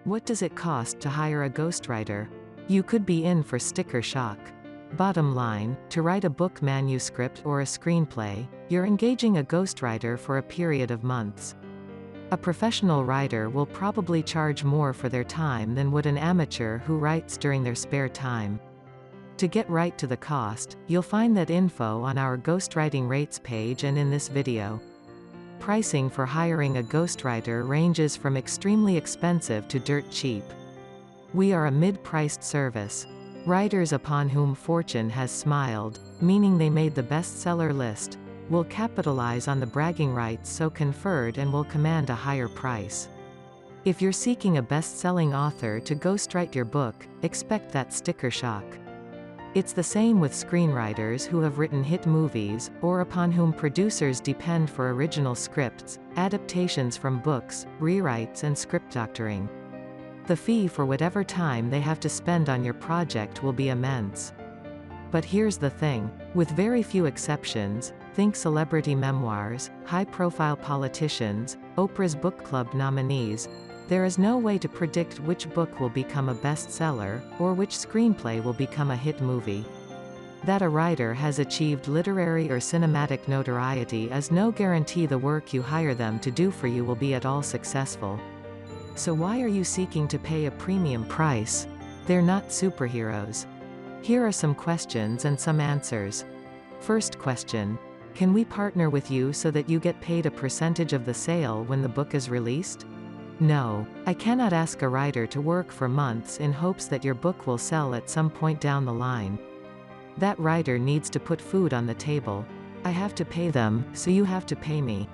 What does it cost to hire a ghostwriter? You could be in for sticker shock. Bottom line, to write a book manuscript or a screenplay, you're engaging a ghostwriter for a period of months. A professional writer will probably charge more for their time than would an amateur who writes during their spare time. To get right to the cost, you'll find that info on our ghostwriting rates page and in this video. Pricing for hiring a ghostwriter ranges from extremely expensive to dirt cheap. We are a mid-priced service. Writers upon whom fortune has smiled, meaning they made the bestseller list, will capitalize on the bragging rights so conferred and will command a higher price. If you're seeking a best-selling author to ghostwrite your book, expect that sticker shock. It's the same with screenwriters who have written hit movies, or upon whom producers depend for original scripts, adaptations from books, rewrites and script doctoring. The fee for whatever time they have to spend on your project will be immense. But here's the thing. With very few exceptions, think celebrity memoirs, high-profile politicians, Oprah's book club nominees, there is no way to predict which book will become a bestseller, or which screenplay will become a hit movie. That a writer has achieved literary or cinematic notoriety is no guarantee the work you hire them to do for you will be at all successful. So why are you seeking to pay a premium price? They're not superheroes. Here are some questions and some answers. First question. Can we partner with you so that you get paid a percentage of the sale when the book is released? No, I cannot ask a writer to work for months in hopes that your book will sell at some point down the line. That writer needs to put food on the table. I have to pay them, so you have to pay me.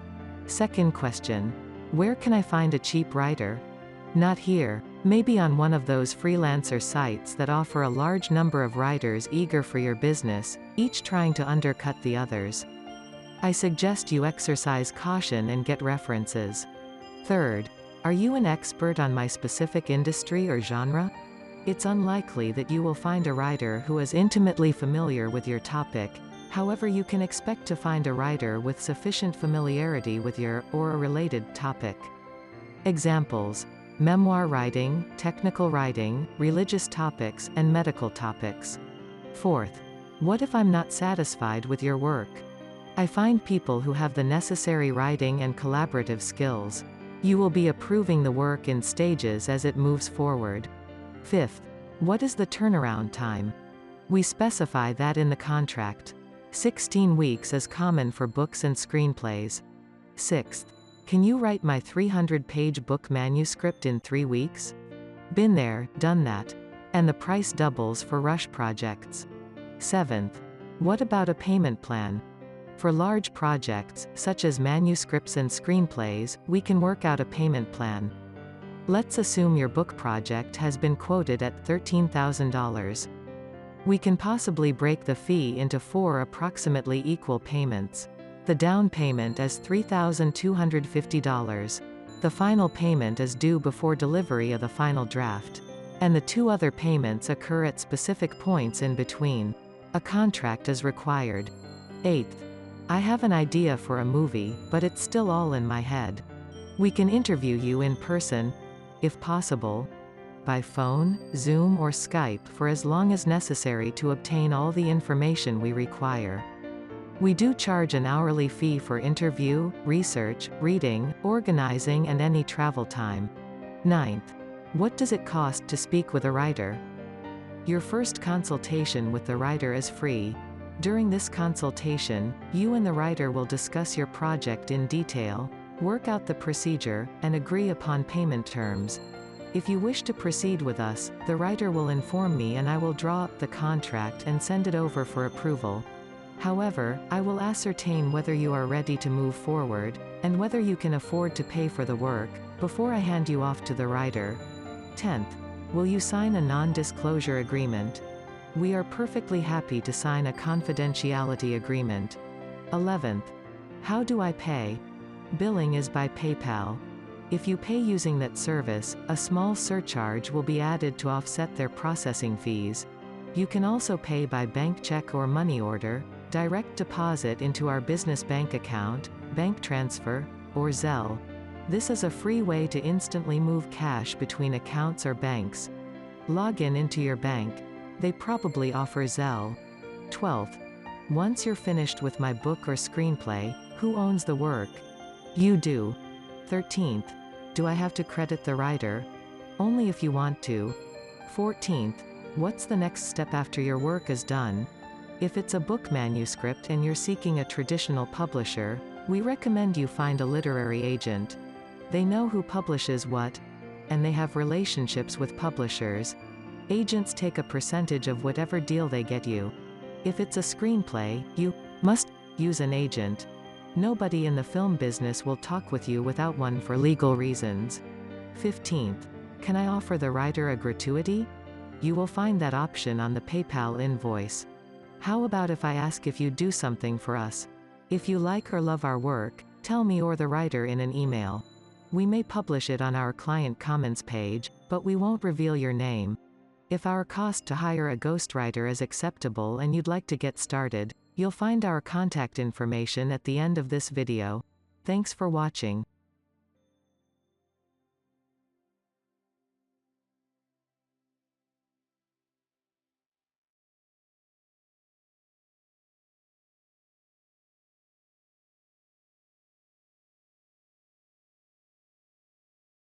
Second question. Where can I find a cheap writer? Not here. Maybe on one of those freelancer sites that offer a large number of writers eager for your business, each trying to undercut the others. I suggest you exercise caution and get references. Third. Are you an expert on my specific industry or genre? It's unlikely that you will find a writer who is intimately familiar with your topic. However, you can expect to find a writer with sufficient familiarity with your, or a related, topic. Examples. Memoir writing, technical writing, religious topics, and medical topics. Fourth. What if I'm not satisfied with your work? I find people who have the necessary writing and collaborative skills. You will be approving the work in stages as it moves forward. Fifth. What is the turnaround time? We specify that in the contract. 16 weeks is common for books and screenplays. Sixth. Can you write my 300-page book manuscript in 3 weeks? Been there, done that. And the price doubles for rush projects. Seventh. What about a payment plan? For large projects, such as manuscripts and screenplays, we can work out a payment plan. Let's assume your book project has been quoted at $13,000. We can possibly break the fee into 4 approximately equal payments. The down payment is $3,250. The final payment is due before delivery of the final draft. And the 2 other payments occur at specific points in between. A contract is required. Eighth. I have an idea for a movie, but it's still all in my head. We can interview you in person, if possible, by phone, Zoom or Skype for as long as necessary to obtain all the information we require. We do charge an hourly fee for interview, research, reading, organizing and any travel time. Ninth. What does it cost to speak with a writer? Your first consultation with the writer is free. During this consultation, you and the writer will discuss your project in detail, work out the procedure, and agree upon payment terms. If you wish to proceed with us, the writer will inform me and I will draw up the contract and send it over for approval. However, I will ascertain whether you are ready to move forward, and whether you can afford to pay for the work, before I hand you off to the writer. 10th. Will you sign a non-disclosure agreement? We are perfectly happy to sign a confidentiality agreement. 11th. How do I pay? Billing is by PayPal. If you pay using that service, a small surcharge will be added to offset their processing fees. You can also pay by bank check or money order, direct deposit into our business bank account, bank transfer, or Zelle. This is a free way to instantly move cash between accounts or banks. Log into your bank. They probably offer Zelle. 12th. Once you're finished with my book or screenplay, who owns the work? You do. 13th. Do I have to credit the writer? Only if you want to. 14th. What's the next step after your work is done? If it's a book manuscript and you're seeking a traditional publisher, we recommend you find a literary agent. They know who publishes what, and they have relationships with publishers. Agents take a percentage of whatever deal they get you. If it's a screenplay, you must use an agent. Nobody in the film business will talk with you without one for legal reasons. 15th. Can I offer the writer a gratuity? You will find that option on the PayPal invoice. How about if I ask if you do something for us? If you like or love our work, tell me or the writer in an email. We may publish it on our client comments page, but we won't reveal your name. If our cost to hire a ghostwriter is acceptable and you'd like to get started, you'll find our contact information at the end of this video. Thanks for watching.